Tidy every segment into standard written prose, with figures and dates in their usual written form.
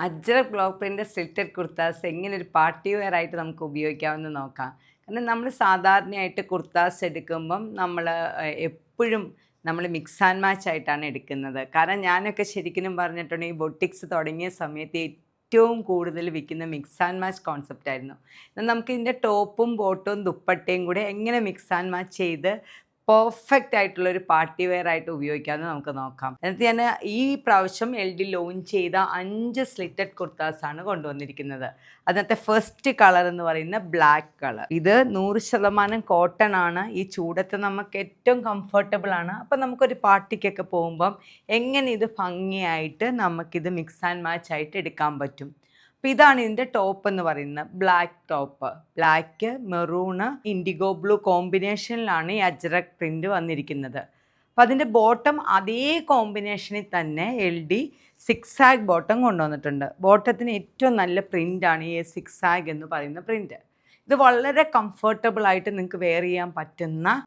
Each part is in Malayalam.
Ajrak block print slitted kurtas എങ്ങനെ ഒരു പാർട്ടി വെയർ ആയിട്ട് നമുക്ക് ഉപയോഗിക്കാമെന്ന് നോക്കാം. കാരണം നമ്മൾ സാധാരണയായിട്ട് കുർത്താസ് എടുക്കുമ്പം നമ്മൾ എപ്പോഴും നമ്മൾ മിക്സ് ആൻഡ് മാച്ച് ആയിട്ടാണ് എടുക്കുന്നത്. കാരണം ഞാനൊക്കെ ശരിക്കും പറഞ്ഞിട്ടുണ്ടെങ്കിൽ ബൊട്ടിക്സ് തുടങ്ങിയ സമയത്ത് ഏറ്റവും കൂടുതൽ വിൽക്കുന്ന മിക്സ് ആൻഡ് മാച്ച് കോൺസെപ്റ്റ് ആയിരുന്നു. എന്നാൽ നമുക്ക് ഇതിൻ്റെ ടോപ്പും ബോട്ടവും ദുപ്പട്ടയും കൂടെ എങ്ങനെ മിക്സ് ആൻഡ് മാച്ച് ചെയ്ത് പെർഫെക്റ്റ് ആയിട്ടുള്ള ഒരു പാർട്ടി വെയർ ആയിട്ട് ഉപയോഗിക്കാമെന്ന് നമുക്ക് നോക്കാം. എന്നിട്ട് ഞാൻ ഈ പ്രാവശ്യം LD ലോഞ്ച് ചെയ്ത 5 സ്ലിറ്റഡ് കുർത്താസാണ് കൊണ്ടുവന്നിരിക്കുന്നത്. അതിനകത്തെ ഫസ്റ്റ് കളർ എന്ന് പറയുന്നത് ബ്ലാക്ക് കളർ. ഇത് 100% കോട്ടൺ ആണ്. ഈ ചൂടത്ത് നമുക്ക് ഏറ്റവും കംഫർട്ടബിൾ ആണ്. അപ്പം നമുക്കൊരു പാർട്ടിക്കൊക്കെ പോകുമ്പം എങ്ങനെ ഇത് ഭംഗിയായിട്ട് നമുക്കിത് മിക്സ് ആൻഡ് മാച്ച് ആയിട്ട് എടുക്കാൻ പറ്റും. അപ്പോൾ ഇതാണ് ഇതിൻ്റെ ടോപ്പ് എന്ന് പറയുന്നത്. Black top, black maroon indigo blue കോമ്പിനേഷനിലാണ് ഈ അജ്രക് പ്രിൻ്റ് വന്നിരിക്കുന്നത്. അപ്പോൾ അതിൻ്റെ ബോട്ടം അതേ കോമ്പിനേഷനിൽ തന്നെ LD സിക്സാഗ് ബോട്ടം കൊണ്ടുവന്നിട്ടുണ്ട്. ബോട്ടത്തിന് ഏറ്റവും നല്ല പ്രിൻ്റാണ് ഈ സിക്സാഗ് എന്ന് പറയുന്ന പ്രിൻ്റ്. ഇത് വളരെ കംഫർട്ടബിളായിട്ട് നിങ്ങൾക്ക് വെയർ ചെയ്യാൻ പറ്റുന്ന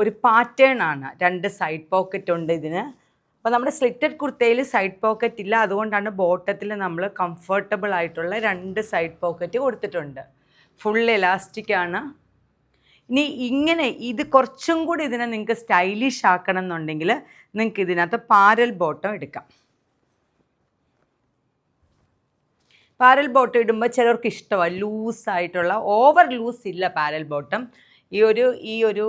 ഒരു പാറ്റേൺ ആണ്. 2 സൈഡ് പോക്കറ്റ് ഉണ്ട് ഇതിന്. അപ്പോൾ നമ്മുടെ സ്ലിറ്റഡ് കുർത്തയിൽ സൈഡ് പോക്കറ്റ് ഇല്ല, അതുകൊണ്ടാണ് ബോട്ടത്തിൽ നമ്മൾ കംഫർട്ടബിൾ ആയിട്ടുള്ള 2 സൈഡ് പോക്കറ്റ് കൊടുത്തിട്ടുണ്ട്. ഫുൾ എലാസ്റ്റിക് ആണ്. ഇനി ഇങ്ങനെ ഇത് കുറച്ചും കൂടി ഇതിനെ നിങ്ങൾക്ക് സ്റ്റൈലിഷ് ആക്കണം എന്നുണ്ടെങ്കിൽ നിങ്ങൾക്ക് ഇതിനകത്ത് പാരൽ ബോട്ടം എടുക്കാം. പാരൽ ബോട്ടം ഇടുമ്പോൾ ചിലർക്ക് ഇഷ്ടമാണ് ലൂസായിട്ടുള്ള, ഓവർ ലൂസ് ഇല്ല പാരൽ ബോട്ടം. ഈ ഒരു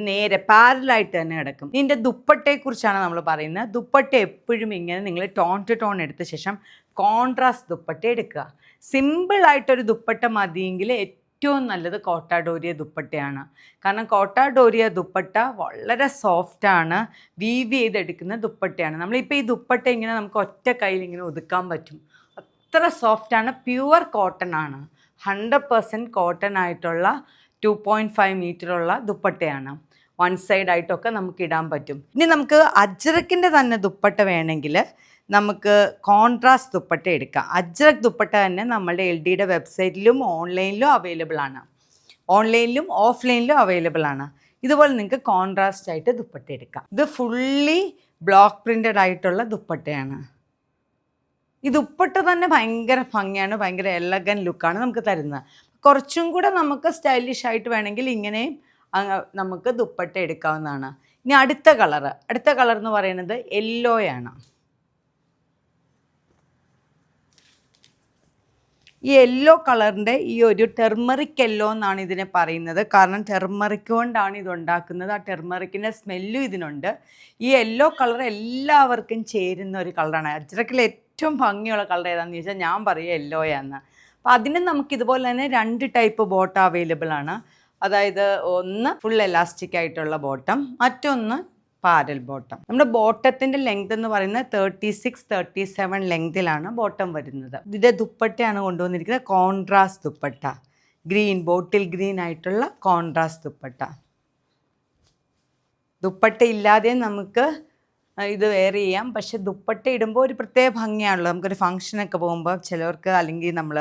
നേരെ പാരലായിട്ട് തന്നെ കിടക്കും. ഇതിൻ്റെ ദുപ്പട്ടയെക്കുറിച്ചാണ് നമ്മൾ പറയുന്നത്. ദുപ്പട്ട എപ്പോഴും ഇങ്ങനെ നിങ്ങൾ ടോൺ ടു ടോൺ എടുത്ത ശേഷം കോൺട്രാസ്റ്റ് ദുപ്പട്ട എടുക്കുക. സിമ്പിളായിട്ടൊരു ദുപ്പട്ട മതിയെങ്കിൽ ഏറ്റവും നല്ലത് കോട്ടാഡോരിയ ദുപ്പട്ടയാണ്. കാരണം കോട്ടാഡോരിയ ദുപ്പട്ട വളരെ സോഫ്റ്റാണ്, വീവ് ചെയ്തെടുക്കുന്ന ദുപ്പട്ടയാണ്. നമ്മളിപ്പോൾ ഈ ദുപ്പട്ട ഇങ്ങനെ നമുക്ക് ഒറ്റ കയ്യിൽ ഇങ്ങനെ ഒതുക്കാൻ പറ്റും, അത്ര സോഫ്റ്റാണ്. പ്യുവർ കോട്ടൺ ആണ്, 100% കോട്ടൺ ആയിട്ടുള്ള 2.5 മീറ്ററുള്ള ദുപ്പട്ടയാണ്. 1 സൈഡായിട്ടൊക്കെ നമുക്ക് ഇടാൻ പറ്റും. ഇനി നമുക്ക് അജ്രക്കിൻ്റെ തന്നെ ദുപ്പട്ട വേണമെങ്കിൽ നമുക്ക് കോൺട്രാസ്റ്റ് ദുപ്പട്ട എടുക്കാം. അജ്രക് ദുപ്പട്ട തന്നെ നമ്മളുടെ LDയുടെ വെബ്സൈറ്റിലും ഓൺലൈനിലും അവൈലബിൾ ആണ്. ഓൺലൈനിലും ഓഫ്ലൈനിലും അവൈലബിൾ ആണ്. ഇതുപോലെ നിങ്ങൾക്ക് കോൺട്രാസ്റ്റ് ആയിട്ട് ദുപ്പട്ട എടുക്കാം. ഇത് ഫുള്ളി ബ്ലോക്ക് പ്രിൻ്റഡ് ആയിട്ടുള്ള ദുപ്പട്ടയാണ്. ഈ ദുപ്പട്ട തന്നെ ഭയങ്കര ഭംഗിയാണ്, ഭയങ്കര എലഗൻ ലുക്കാണ് നമുക്ക് തരുന്നത്. കുറച്ചും കൂടെ നമുക്ക് സ്റ്റൈലിഷ് ആയിട്ട് വേണമെങ്കിൽ ഇങ്ങനെയും നമുക്ക് ദുപ്പട്ട എടുക്കാവുന്നതാണ്. ഇനി അടുത്ത കളർ എന്ന് പറയുന്നത് യെല്ലോയാണ്. ഈ യെല്ലോ കളറിൻ്റെ ഈ ഒരു ടെർമറിക് യെല്ലോ എന്നാണ് ഇതിനെ പറയുന്നത്. കാരണം ടെർമറിക് കൊണ്ടാണ് ഇതുണ്ടാക്കുന്നത്. ആ ടെർമറിക്കിൻ്റെ സ്മെല്ലും ഇതിനുണ്ട്. ഈ യെല്ലോ കളർ എല്ലാവർക്കും ചേരുന്ന ഒരു കളറാണ്. അജ്രക്കിൽ ഏറ്റവും ഭംഗിയുള്ള കളർ ഏതാണെന്ന് ചോദിച്ചാൽ ഞാൻ പറയുക യെല്ലോയാന്ന്. അപ്പോൾ അതിന് നമുക്കിതുപോലെ തന്നെ 2 ടൈപ്പ് ബോട്ടം അവൈലബിൾ ആണ്. അതായത് ഒന്ന് ഫുൾ എലാസ്റ്റിക് ആയിട്ടുള്ള ബോട്ടം, മറ്റൊന്ന് പാരൽ ബോട്ടം. നമ്മുടെ ബോട്ടത്തിൻ്റെ ലെങ്ത് എന്ന് പറയുന്നത് 36-37 ലെങ്തിലാണ് ബോട്ടം വരുന്നത്. ഇതിൻ്റെ ദുപ്പട്ടയാണ് കൊണ്ടുവന്നിരിക്കുന്നത്, കോൺട്രാസ്റ്റ് ദുപ്പട്ട, ബോട്ടിൽ ഗ്രീൻ ആയിട്ടുള്ള കോൺട്രാസ്റ്റ് ദുപ്പട്ട. ദുപ്പട്ട ഇല്ലാതെ നമുക്ക് ഇത് വെയർ ചെയ്യാം. പക്ഷെ ദുപ്പട്ട ഇടുമ്പോൾ ഒരു പ്രത്യേക ഭംഗിയാണല്ലോ. നമുക്കൊരു ഫംഗ്ഷനൊക്കെ പോകുമ്പോൾ ചിലവർക്ക്, അല്ലെങ്കിൽ നമ്മൾ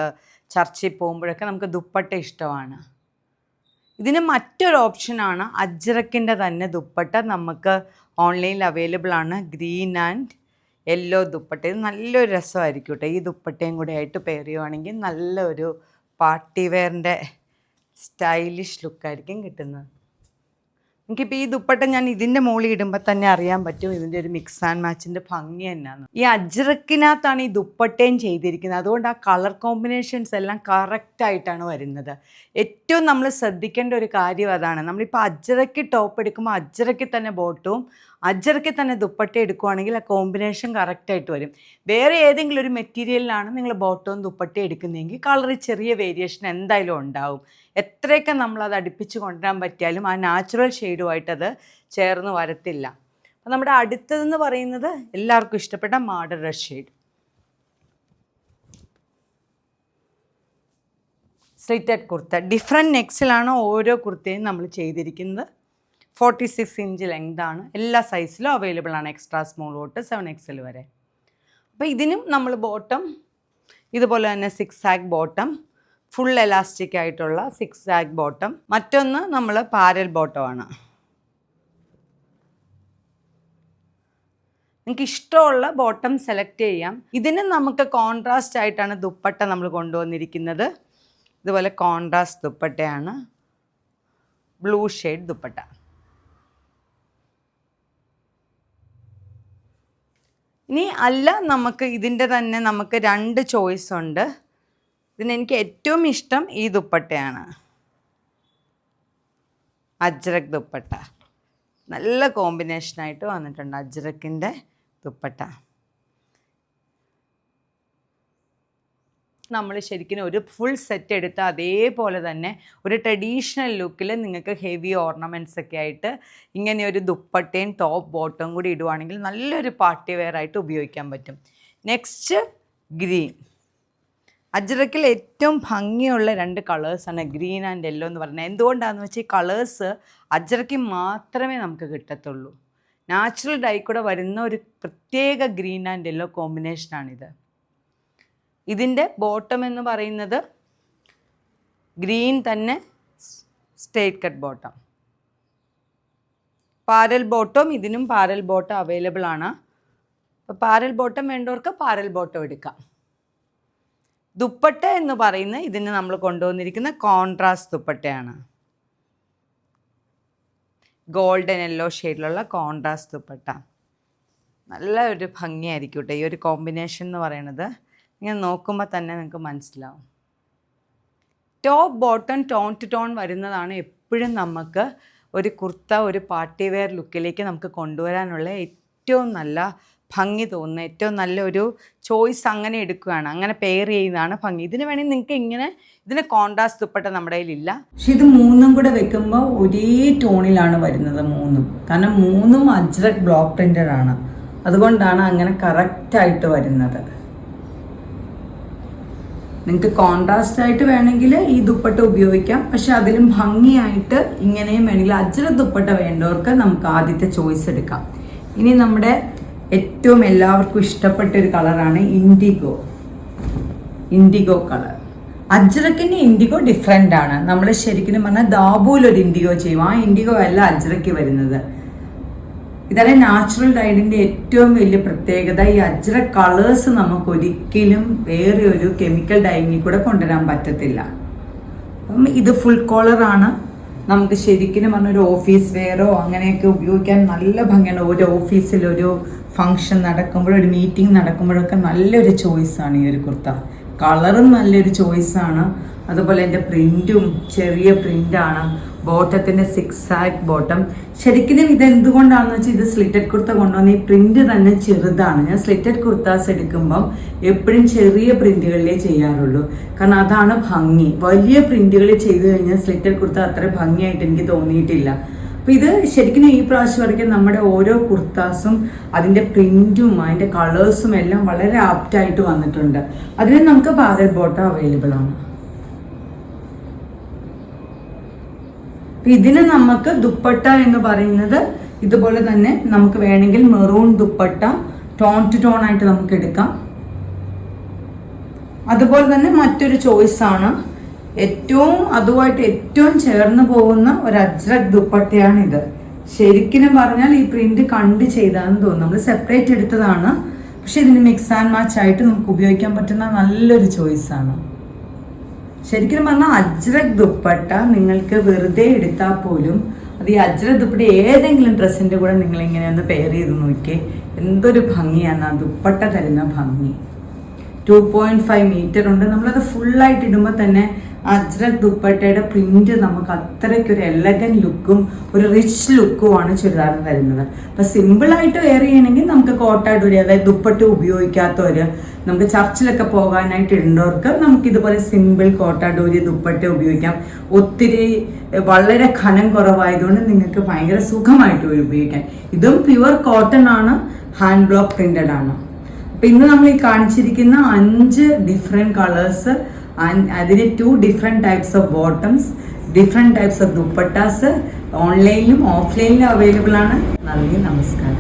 ചർച്ചിൽ പോകുമ്പോഴൊക്കെ നമുക്ക് ദുപ്പട്ട ഇഷ്ടമാണ്. ഇതിന് മറ്റൊരു ഓപ്ഷനാണ് അജ്രക്കിൻ്റെ തന്നെ ദുപ്പട്ട നമുക്ക് ഓൺലൈനിൽ അവൈലബിൾ ആണ്. Green and yellow dupatta. ഇത് നല്ലൊരു രസമായിരിക്കും കേട്ടോ. ഈ ദുപ്പട്ടയും കൂടെ ആയിട്ട് പെയർ ചെയ്യുവാണെങ്കിൽ നല്ലൊരു പാർട്ടി വെയറിൻ്റെ സ്റ്റൈലിഷ് ലുക്കായിരിക്കും കിട്ടുന്നത്. എനിക്കിപ്പോൾ ഈ ദുപ്പട്ട ഞാൻ ഇതിൻ്റെ മുകളിൽ ഇടുമ്പോൾ തന്നെ അറിയാൻ പറ്റും ഇതിൻ്റെ ഒരു മിക്സ് ആൻഡ് മാച്ചിൻ്റെ ഭംഗി തന്നെയാണ്. ഈ അജ്രക്കിനകത്താണ് ഈ ദുപ്പട്ടയും ചെയ്തിരിക്കുന്നത്. അതുകൊണ്ട് ആ കളർ കോമ്പിനേഷൻസ് എല്ലാം കറക്റ്റായിട്ടാണ് വരുന്നത്. ഏറ്റവും നമ്മൾ ശ്രദ്ധിക്കേണ്ട ഒരു കാര്യം അതാണ്. നമ്മളിപ്പോൾ അജ്രക്ക് ടോപ്പ് എടുക്കുമ്പോൾ അജ്രക്കിൽ തന്നെ ബോട്ടവും അജ്രക്കിൽ തന്നെ ദുപ്പട്ട എടുക്കുവാണെങ്കിൽ ആ കോമ്പിനേഷൻ കറക്റ്റായിട്ട് വരും. വേറെ ഏതെങ്കിലും ഒരു മെറ്റീരിയലിലാണ് നിങ്ങൾ ബോട്ടവും ദുപ്പട്ടയും എടുക്കുന്നതെങ്കിൽ കളറിൽ ചെറിയ വേരിയേഷൻ എന്തായാലും ഉണ്ടാവും. എത്രയൊക്കെ നമ്മളത് അടുപ്പിച്ച് കൊണ്ടുവരാൻ പറ്റിയാലും ആ നാച്ചുറൽ ഷെയ്ഡുമായിട്ടത് ചേർന്ന് വരത്തില്ല. അപ്പം നമ്മുടെ അടുത്തതെന്ന് പറയുന്നത് എല്ലാവർക്കും ഇഷ്ടപ്പെട്ട madder red shade slitted kurta. Different നെക്സിലാണ് ഓരോ കുർത്തയും നമ്മൾ ചെയ്തിരിക്കുന്നത്. 46 ഇഞ്ച് ലെങ്താണ്. എല്ലാ സൈസിലും അവൈലബിൾ ആണ്, എക്സ്ട്രാ സ്മോൾ തൊട്ട് 7XL വരെ. അപ്പോൾ ഇതിനും നമ്മൾ ബോട്ടം ഇതുപോലെ തന്നെ 6 ബോട്ടം, ഫുൾ എലാസ്റ്റിക് ആയിട്ടുള്ള 6 ബോട്ടം. മറ്റൊന്ന് നമ്മൾ പാരൽ ബോട്ടമാണ്. നിങ്ങൾക്ക് ഇഷ്ടമുള്ള ബോട്ടം സെലക്ട് ചെയ്യാം. ഇതിന് നമുക്ക് കോൺട്രാസ്റ്റ് ആയിട്ടാണ് ദുപ്പട്ട നമ്മൾ കൊണ്ടുവന്നിരിക്കുന്നത്. ഇതുപോലെ കോൺട്രാസ്റ്റ് ദുപ്പട്ടയാണ്, ബ്ലൂ ഷെയ്ഡ് ദുപ്പട്ട. ഇനി അല്ല, നമുക്ക് ഇതിൻ്റെ തന്നെ നമുക്ക് 2 ചോയ്സ് ഉണ്ട്. ഇതിനെനിക്ക് ഏറ്റവും ഇഷ്ടം ഈ ദുപ്പട്ടയാണ്, അജ്രക് ദുപ്പട്ട. നല്ല കോമ്പിനേഷനായിട്ട് വന്നിട്ടുണ്ട് അജ്രക്കിൻ്റെ ദുപ്പട്ട. നമ്മൾ ശരിക്കും ഒരു ഫുൾ സെറ്റ് എടുത്ത് അതേപോലെ തന്നെ ഒരു ട്രഡീഷണൽ ലുക്കിൽ നിങ്ങൾക്ക് ഹെവി ഓർണമെൻറ്റ്സ് ഒക്കെ ആയിട്ട് ഇങ്ങനെ ഒരു ദുപ്പട്ടയും ടോപ്പ് ബോട്ടവും കൂടി ഇടുവാണെങ്കിൽ നല്ലൊരു പാർട്ടി വെയർ ആയിട്ട് ഉപയോഗിക്കാൻ പറ്റും. Next green. അജ്രക്കിൽ ഏറ്റവും ഭംഗിയുള്ള 2 കളേഴ്സാണ് ഗ്രീൻ ആൻഡ് യെല്ലോ എന്ന് പറയുന്നത്. എന്തുകൊണ്ടാണെന്ന് വെച്ചാൽ ഈ കളേഴ്സ് അജ്രക്കിൽ മാത്രമേ നമുക്ക് കിട്ടത്തുള്ളൂ. നാച്ചുറൽ ഡൈ കൂടെ വരുന്ന ഒരു പ്രത്യേക ഗ്രീൻ ആൻഡ് യെല്ലോ കോമ്പിനേഷനാണിത്. ഇതിൻ്റെ ബോട്ടം എന്ന് പറയുന്നത് ഗ്രീൻ തന്നെ straight cut bottom. Parallel bottom, ഇതിനും പാരൽ ബോട്ടം അവൈലബിൾ ആണ്. അപ്പോൾ പാരൽ ബോട്ടം വേണ്ടവർക്ക് പാരൽ ബോട്ടം എടുക്കാം. ദുപ്പട്ട എന്ന് പറയുന്ന ഇതിന് നമ്മൾ കൊണ്ടുവന്നിരിക്കുന്ന കോൺട്രാസ്റ്റ് ദുപ്പട്ടയാണ്, ഗോൾഡൻ യെല്ലോ ഷെയ്ഡിലുള്ള കോൺട്രാസ്റ്റ് ദുപ്പട്ട. നല്ല ഒരു ഭംഗിയായിരിക്കും കേട്ടോ ഈ ഒരു കോമ്പിനേഷൻ എന്ന് പറയുന്നത്. ഇങ്ങനെ നോക്കുമ്പോൾ തന്നെ നിങ്ങൾക്ക് മനസ്സിലാവും. Top bottom tone to tone വരുന്നതാണ് എപ്പോഴും നമുക്ക് ഒരു കുർത്ത ഒരു പാർട്ടി വെയർ ലുക്കിലേക്ക് നമുക്ക് കൊണ്ടുവരാനുള്ള ഏറ്റവും നല്ല ഭംഗി തോന്നുന്ന ഏറ്റവും നല്ലൊരു ചോയ്സ്. അങ്ങനെ എടുക്കുകയാണ്, അങ്ങനെ പെയർ ചെയ്യുന്നതാണ് ഭംഗി. ഇതിന് വേണമെങ്കിൽ നിങ്ങൾക്ക് ഇങ്ങനെ ഇതിന് കോൺട്രാസ്റ്റ് ദുപ്പട്ട നമ്മുടെ കയ്യിലില്ല. പക്ഷെ ഇത് 3ഉം കൂടെ വെക്കുമ്പോൾ ഒരേ ടോണിലാണ് വരുന്നത് 3ഉം. കാരണം 3ഉം അജ്രക് ബ്ലോക്ക് പ്രിൻ്റഡ് ആണ്, അതുകൊണ്ടാണ് അങ്ങനെ കറക്റ്റായിട്ട് വരുന്നത്. നിങ്ങൾക്ക് കോൺട്രാസ്റ്റ് ആയിട്ട് വേണമെങ്കിൽ ഈ ദുപ്പട്ട ഉപയോഗിക്കാം, പക്ഷെ അതിലും ഭംഗിയായിട്ട് ഇങ്ങനെയും വേണമെങ്കിൽ അജ്രക് ദുപ്പട്ട വേണ്ടവർക്ക് നമുക്ക് ആദ്യത്തെ ചോയ്സ് എടുക്കാം. ഇനി നമ്മുടെ ഏറ്റവും എല്ലാവർക്കും ഇഷ്ടപ്പെട്ട ഒരു കളറാണ് ഇൻഡിഗോ കളർ. അജ്രക്കിൻ്റെ ഇൻഡിഗോ ഡിഫറെൻ്റ് ആണ്. നമ്മൾ ശരിക്കും പറഞ്ഞാൽ ദാബൂലൊരു ഇൻഡിഗോ ചെയ്യും, ആ ഇൻഡിഗോ അല്ല അജ്രക്ക് വരുന്നത്. ഇതാണ് നാച്ചുറൽ ഡൈഡിൻ്റെ ഏറ്റവും വലിയ പ്രത്യേകത. ഈ അജ്രക് കളേഴ്സ് നമുക്ക് ഒരിക്കലും വേറെ ഒരു കെമിക്കൽ ഡൈങ്ങിൽ കൂടെ കൊണ്ടുവരാൻ പറ്റത്തില്ല. അപ്പം ഇത് ഫുൾ കോളറാണ്. നമുക്ക് ശരിക്കും പറഞ്ഞൊരു ഓഫീസ് വെയറോ അങ്ങനെയൊക്കെ ഉപയോഗിക്കാൻ നല്ല ഭംഗിയാണ്. ഒരു ഓഫീസിലൊരു ഫങ്ഷൻ നടക്കുമ്പോഴോ ഒരു മീറ്റിംഗ് നടക്കുമ്പോഴൊക്കെ നല്ലൊരു ചോയ്സാണ് ഈ ഒരു കുർത്ത. കളറും നല്ലൊരു ചോയ്സാണ്. അതുപോലെ എൻ്റെ പ്രിൻറ്റും ചെറിയ പ്രിൻ്റാണ്. ബോട്ടത്തിൻ്റെ 6 ബോട്ടം. ശരിക്കും ഇതെന്തുകൊണ്ടാണെന്ന് വെച്ചാൽ ഇത് സ്ലിറ്റഡ് കുർത്ത കൊണ്ടുവന്ന് ഈ പ്രിൻറ്റ് തന്നെ ചെറുതാണ്. ഞാൻ സ്ലിറ്റഡ് കുർത്താസ് എടുക്കുമ്പം എപ്പോഴും ചെറിയ പ്രിൻറ്റുകളിലേ ചെയ്യാറുള്ളൂ, കാരണം അതാണ് ഭംഗി. വലിയ പ്രിൻറ്റുകളിൽ ചെയ്ത് കഴിഞ്ഞാൽ സ്ലിറ്റഡ് കുർത്ത അത്ര ഭംഗിയായിട്ട് എനിക്ക് തോന്നിയിട്ടില്ല. അപ്പോൾ ഇത് ശരിക്കും ഈ പ്രാവശ്യം വരയ്ക്കും നമ്മുടെ ഓരോ കുർത്താസും അതിൻ്റെ പ്രിൻറ്റും അതിൻ്റെ കളേഴ്സും എല്ലാം വളരെ ആപ്റ്റായിട്ട് വന്നിട്ടുണ്ട്. അതിന് നമുക്ക് പാരൽ ബോട്ടം അവൈലബിൾ ആണ്. ഇതിന് നമുക്ക് ദുപ്പട്ട എന്ന് പറയുന്നത് ഇതുപോലെ തന്നെ നമുക്ക് വേണമെങ്കിൽ maroon dupatta tone to tone ആയിട്ട് നമുക്ക് എടുക്കാം. അതുപോലെ തന്നെ മറ്റൊരു ചോയ്സാണ് അതുമായിട്ട് ഏറ്റവും ചേർന്ന് പോകുന്ന ഒരു അജ്രക് ദുപ്പട്ടയാണിത്. ശരിക്കും പറഞ്ഞാൽ ഈ പ്രിന്റ് കണ്ട് ചെയ്താന്ന് തോന്നുന്നു. നമ്മൾ സെപ്പറേറ്റ് എടുത്തതാണ്, പക്ഷെ ഇതിന് മിക്സ് ആൻഡ് മാച്ച് ആയിട്ട് നമുക്ക് ഉപയോഗിക്കാൻ പറ്റുന്ന നല്ലൊരു ചോയ്സാണ്. ശരിക്കും പറഞ്ഞാൽ അജ്രക് ദുപ്പട്ട നിങ്ങൾക്ക് വെറുതെ എടുത്താൽ പോലും അത് ഈ അജ്രക് ദുപ്പട്ട ഏതെങ്കിലും ഡ്രസ്സിൻ്റെ കൂടെ നിങ്ങളിങ്ങനെ ഒന്ന് പെയർ ചെയ്ത് നോക്കിയേ, എന്തൊരു ഭംഗിയാണ് ആ ദുപ്പട്ട തരുന്ന ഭംഗി. 2.5 മീറ്റർ ഉണ്ട്. നമ്മളത് ഫുള്ളായിട്ട് ഇടുമ്പോൾ തന്നെ അജ്രക് ദുപ്പട്ടയുടെ പ്രിന്റ് നമുക്ക് അത്രയ്ക്കൊരു എലഗൻറ്റ് ലുക്കും ഒരു റിച്ച് ലുക്കുമാണ് ചുരിദാറിന് തരുന്നത്. അപ്പം സിമ്പിളായിട്ട് വെയർ ചെയ്യണമെങ്കിൽ നമുക്ക് കോട്ടാഡോരി, അതായത് ദുപ്പട്ട ഉപയോഗിക്കാത്തവർ, നമുക്ക് ചർച്ചിലൊക്കെ പോകാനായിട്ട് ഇടുന്നവർക്ക് നമുക്ക് ഇതുപോലെ സിമ്പിൾ കോട്ടാഡോരി ദുപ്പട്ട ഉപയോഗിക്കാം. ഒത്തിരി വളരെ ഖനം കുറവായതുകൊണ്ട് നിങ്ങൾക്ക് ഭയങ്കര സുഖമായിട്ട് ഉപയോഗിക്കാം. ഇതും പ്യുവർ കോട്ടൺ ആണ്, ഹാൻഡ് ബ്ലോക്ക് പ്രിന്റഡ് ആണ്. അപ്പം ഇന്ന് നമ്മൾ ഈ കാണിച്ചിരിക്കുന്ന 5 ഡിഫറെൻറ്റ് കളേഴ്സ്, അതിന് 2 different types of bottoms, different types of dupattas ഓൺലൈനിലും ഓഫ്ലൈനിലും അവൈലബിൾ ആണ്. നന്ദി, നമസ്കാരം.